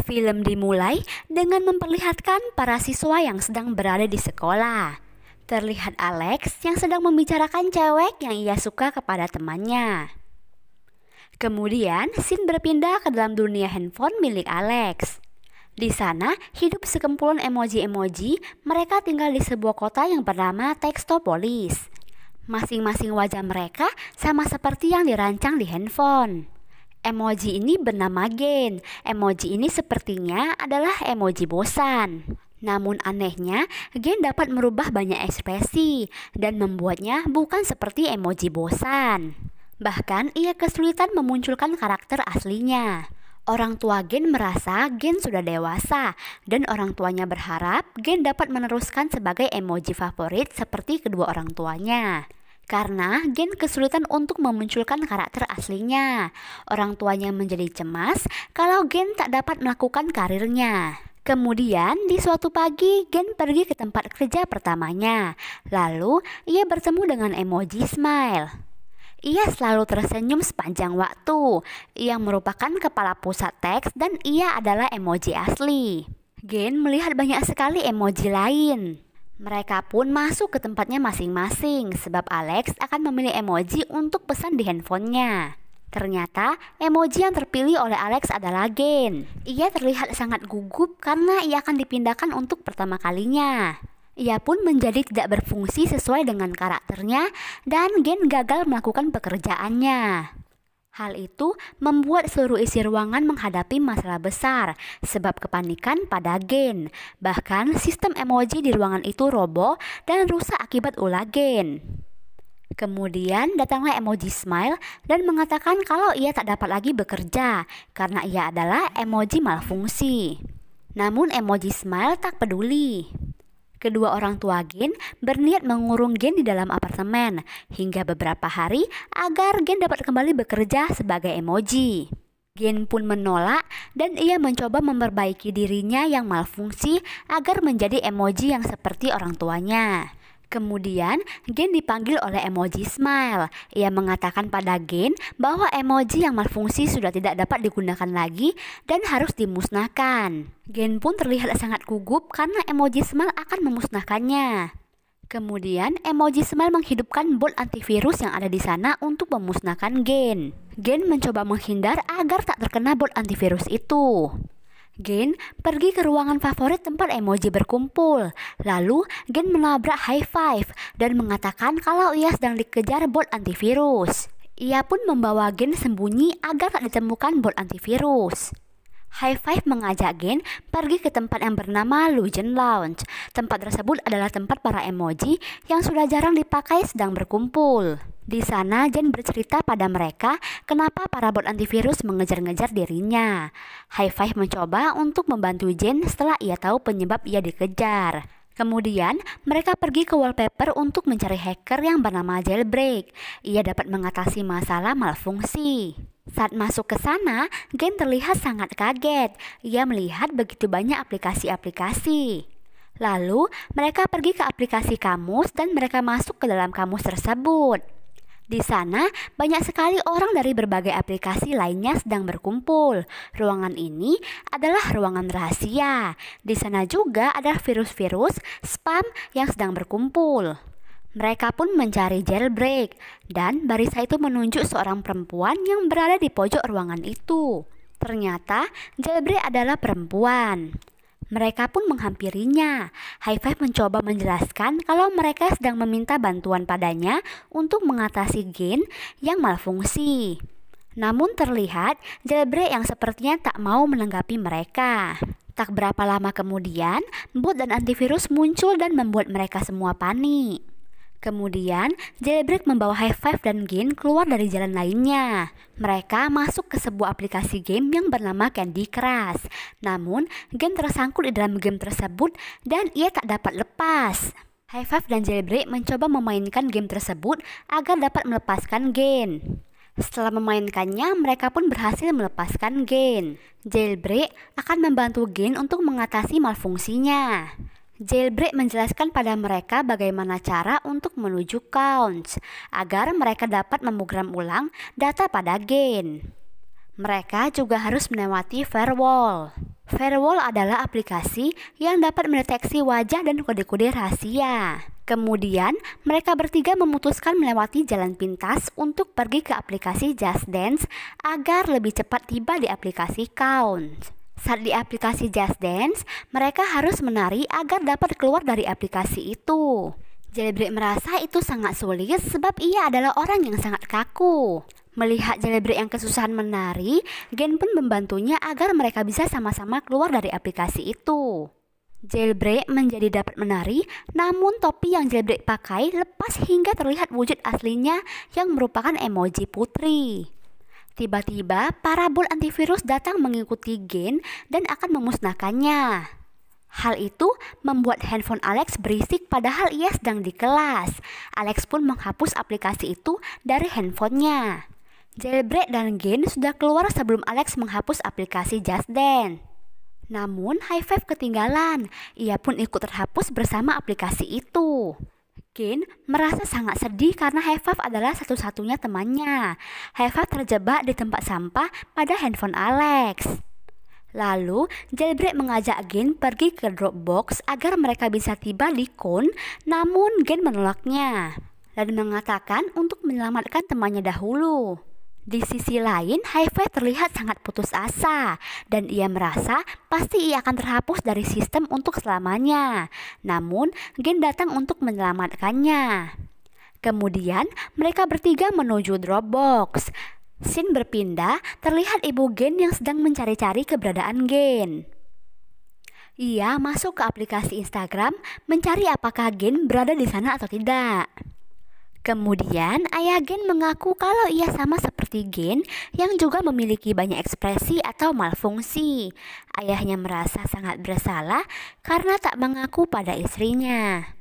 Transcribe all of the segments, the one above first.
Film dimulai dengan memperlihatkan para siswa yang sedang berada di sekolah. Terlihat Alex yang sedang membicarakan cewek yang ia suka kepada temannya. Kemudian, scene berpindah ke dalam dunia handphone milik Alex. Di sana, hidup sekumpulan emoji-emoji. Mereka tinggal di sebuah kota yang bernama Textopolis. Masing-masing wajah mereka sama seperti yang dirancang di handphone. Emoji ini bernama Gen. Emoji ini sepertinya adalah emoji bosan. Namun anehnya, Gen dapat merubah banyak ekspresi dan membuatnya bukan seperti emoji bosan. Bahkan ia kesulitan memunculkan karakter aslinya. Orang tua Gen merasa Gen sudah dewasa dan orang tuanya berharap Gen dapat meneruskan sebagai emoji favorit seperti kedua orang tuanya. Karena Gen kesulitan untuk memunculkan karakter aslinya. Orang tuanya menjadi cemas kalau Gen tak dapat melakukan karirnya. Kemudian di suatu pagi Gen pergi ke tempat kerja pertamanya. Lalu ia bertemu dengan emoji smile. Ia selalu tersenyum sepanjang waktu. Ia merupakan kepala pusat teks dan ia adalah emoji asli. Gen melihat banyak sekali emoji lain. Mereka pun masuk ke tempatnya masing-masing sebab Alex akan memilih emoji untuk pesan di handphonenya. Ternyata emoji yang terpilih oleh Alex adalah Gen. Ia terlihat sangat gugup karena ia akan dipindahkan untuk pertama kalinya. Ia pun menjadi tidak berfungsi sesuai dengan karakternya dan Gen gagal melakukan pekerjaannya. Hal itu membuat seluruh isi ruangan menghadapi masalah besar sebab kepanikan pada Gen. Bahkan sistem emoji di ruangan itu roboh dan rusak akibat ulah Gen. Kemudian datanglah emoji smile dan mengatakan kalau ia tak dapat lagi bekerja karena ia adalah emoji malfungsi. Namun emoji smile tak peduli. Kedua orang tua Gen berniat mengurung Gen di dalam apartemen hingga beberapa hari agar Gen dapat kembali bekerja sebagai emoji. Gen pun menolak dan ia mencoba memperbaiki dirinya yang malfungsi agar menjadi emoji yang seperti orang tuanya. Kemudian Gen dipanggil oleh emoji smile. Ia mengatakan pada Gen bahwa emoji yang malfungsi sudah tidak dapat digunakan lagi dan harus dimusnahkan. Gen pun terlihat sangat gugup karena emoji smile akan memusnahkannya. Kemudian emoji smile menghidupkan bot antivirus yang ada di sana untuk memusnahkan Gen. Gen mencoba menghindar agar tak terkena bot antivirus itu. Gen pergi ke ruangan favorit tempat emoji berkumpul. Lalu Gen menabrak high five dan mengatakan kalau ia sedang dikejar bot antivirus. Ia pun membawa Gen sembunyi agar tak ditemukan bot antivirus. High five mengajak Gen pergi ke tempat yang bernama Lugen Lounge. Tempat tersebut adalah tempat para emoji yang sudah jarang dipakai sedang berkumpul. Di sana Gen bercerita pada mereka kenapa para bot antivirus mengejar-ngejar dirinya. High Five mencoba untuk membantu Gen setelah ia tahu penyebab ia dikejar. Kemudian mereka pergi ke wallpaper untuk mencari hacker yang bernama Jailbreak. Ia dapat mengatasi masalah malfungsi. Saat masuk ke sana, Gen terlihat sangat kaget. Ia melihat begitu banyak aplikasi-aplikasi. Lalu mereka pergi ke aplikasi kamus dan mereka masuk ke dalam kamus tersebut. Di sana, banyak sekali orang dari berbagai aplikasi lainnya sedang berkumpul. Ruangan ini adalah ruangan rahasia. Di sana juga ada virus-virus spam yang sedang berkumpul. Mereka pun mencari Jailbreak, dan barista itu menunjuk seorang perempuan yang berada di pojok ruangan itu. Ternyata, Jailbreak adalah perempuan. Mereka pun menghampirinya. High Five mencoba menjelaskan kalau mereka sedang meminta bantuan padanya untuk mengatasi Gen yang malfungsi. Namun terlihat Jailbreak yang sepertinya tak mau menanggapi mereka. Tak berapa lama kemudian, bot dan antivirus muncul dan membuat mereka semua panik. Kemudian, Jailbreak membawa High Five dan Gen keluar dari jalan lainnya. Mereka masuk ke sebuah aplikasi game yang bernama Candy Crush. Namun, Gen tersangkut di dalam game tersebut dan ia tak dapat lepas. High Five dan Jailbreak mencoba memainkan game tersebut agar dapat melepaskan Gen. Setelah memainkannya, mereka pun berhasil melepaskan Gen. Jailbreak akan membantu Gen untuk mengatasi malfungsinya. Jailbreak menjelaskan pada mereka bagaimana cara untuk menuju Counts agar mereka dapat memogram ulang data pada Gen. Mereka juga harus melewati firewall. Firewall adalah aplikasi yang dapat mendeteksi wajah dan kode-kode rahasia. Kemudian, mereka bertiga memutuskan melewati jalan pintas untuk pergi ke aplikasi Just Dance agar lebih cepat tiba di aplikasi Count. Saat di aplikasi Just Dance, mereka harus menari agar dapat keluar dari aplikasi itu. Jailbreak merasa itu sangat sulit sebab ia adalah orang yang sangat kaku. Melihat Jailbreak yang kesusahan menari, Gen pun membantunya agar mereka bisa sama-sama keluar dari aplikasi itu. Jailbreak menjadi dapat menari, namun topi yang Jailbreak pakai lepas hingga terlihat wujud aslinya yang merupakan emoji putri. Tiba-tiba, para bot antivirus datang mengikuti Gen dan akan memusnahkannya. Hal itu membuat handphone Alex berisik padahal ia sedang di kelas. Alex pun menghapus aplikasi itu dari handphonenya. Jailbreak dan Gen sudah keluar sebelum Alex menghapus aplikasi Just Dance. Namun, High Five ketinggalan. Ia pun ikut terhapus bersama aplikasi itu. Gen merasa sangat sedih karena High Five adalah satu-satunya temannya. High Five terjebak di tempat sampah pada handphone Alex. Lalu, Jailbreak mengajak Gen pergi ke Dropbox agar mereka bisa tiba di Count, namun Gen menolaknya dan mengatakan untuk menyelamatkan temannya dahulu. Di sisi lain, High Five terlihat sangat putus asa dan ia merasa pasti ia akan terhapus dari sistem untuk selamanya. Namun, Gen datang untuk menyelamatkannya. Kemudian, mereka bertiga menuju Dropbox. Scene berpindah, terlihat ibu Gen yang sedang mencari-cari keberadaan Gen. Ia masuk ke aplikasi Instagram mencari apakah Gen berada di sana atau tidak. Kemudian, ayah Gen mengaku kalau ia sama seperti Gen yang juga memiliki banyak ekspresi atau malfungsi. Ayahnya merasa sangat bersalah karena tak mengaku pada istrinya.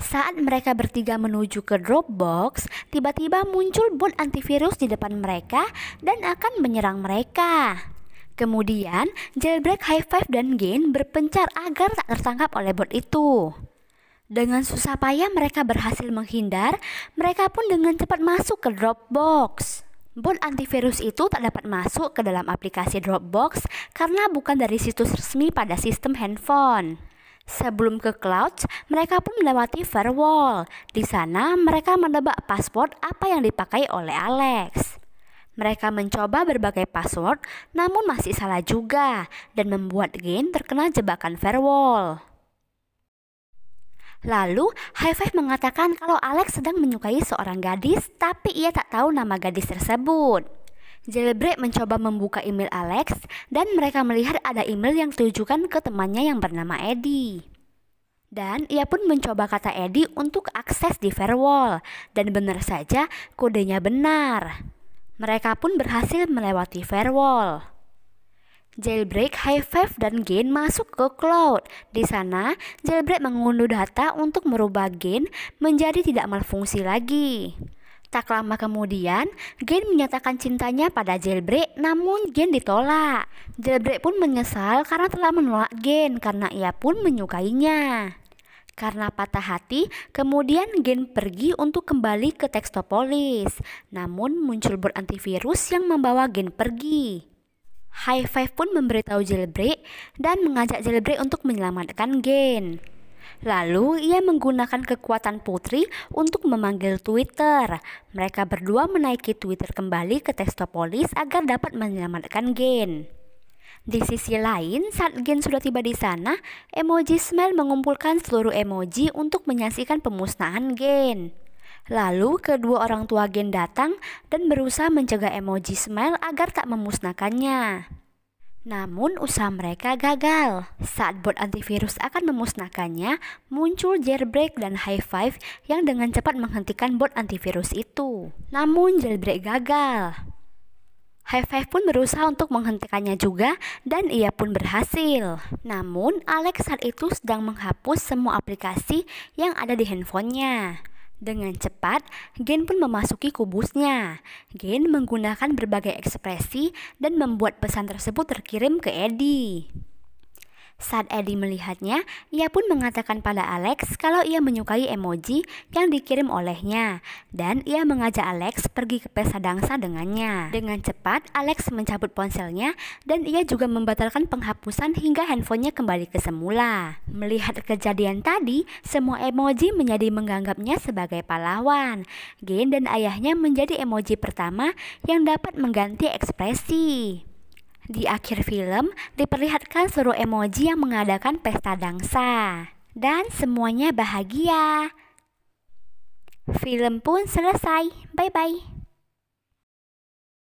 Saat mereka bertiga menuju ke Dropbox, tiba-tiba muncul bot antivirus di depan mereka dan akan menyerang mereka. Kemudian, Jailbreak, High Five, dan Gen berpencar agar tak tertangkap oleh bot itu. Dengan susah payah mereka berhasil menghindar, mereka pun dengan cepat masuk ke Dropbox. Bot antivirus itu tak dapat masuk ke dalam aplikasi Dropbox karena bukan dari situs resmi pada sistem handphone. Sebelum ke cloud, mereka pun melewati firewall. Di sana mereka menebak password apa yang dipakai oleh Alex. Mereka mencoba berbagai password, namun masih salah juga dan membuat Gen terkena jebakan firewall. Lalu, High Five mengatakan kalau Alex sedang menyukai seorang gadis, tapi ia tak tahu nama gadis tersebut. Jailbreak mencoba membuka email Alex, dan mereka melihat ada email yang ditujukan ke temannya yang bernama Eddie. Dan ia pun mencoba kata Eddie untuk akses di firewall, dan benar saja kodenya benar. Mereka pun berhasil melewati firewall. Jailbreak, High Five, dan Gen masuk ke cloud. Di sana, Jailbreak mengunduh data untuk merubah Gen menjadi tidak malfungsi lagi. Tak lama kemudian, Gen menyatakan cintanya pada Jailbreak, namun Gen ditolak. Jailbreak pun menyesal karena telah menolak Gen karena ia pun menyukainya. Karena patah hati, kemudian Gen pergi untuk kembali ke Textopolis. Namun muncul bot antivirus yang membawa Gen pergi. High Five pun memberitahu Jailbreak dan mengajak Jailbreak untuk menyelamatkan Gen. Lalu ia menggunakan kekuatan putri untuk memanggil Twitter. Mereka berdua menaiki Twitter kembali ke Textopolis agar dapat menyelamatkan Gen. Di sisi lain, saat Gen sudah tiba di sana, emoji smile mengumpulkan seluruh emoji untuk menyaksikan pemusnahan Gen. Lalu kedua orang tua Gen datang dan berusaha mencegah emoji smile agar tak memusnahkannya. Namun usaha mereka gagal. Saat bot antivirus akan memusnahkannya, muncul Jailbreak dan High Five yang dengan cepat menghentikan bot antivirus itu. Namun Jailbreak gagal. High Five pun berusaha untuk menghentikannya juga dan ia pun berhasil. Namun Alex saat itu sedang menghapus semua aplikasi yang ada di handphonenya. Dengan cepat, Gen pun memasuki kubusnya. Gen menggunakan berbagai ekspresi dan membuat pesan tersebut terkirim ke Eddie. Saat Eddie melihatnya, ia pun mengatakan pada Alex kalau ia menyukai emoji yang dikirim olehnya, dan ia mengajak Alex pergi ke pesta dansa dengannya. Dengan cepat, Alex mencabut ponselnya dan ia juga membatalkan penghapusan hingga handphonenya kembali ke semula. Melihat kejadian tadi, semua emoji menjadi menganggapnya sebagai pahlawan. Gin dan ayahnya menjadi emoji pertama yang dapat mengganti ekspresi. Di akhir film, diperlihatkan seluruh emoji yang mengadakan pesta dansa. Dan semuanya bahagia. Film pun selesai. Bye-bye.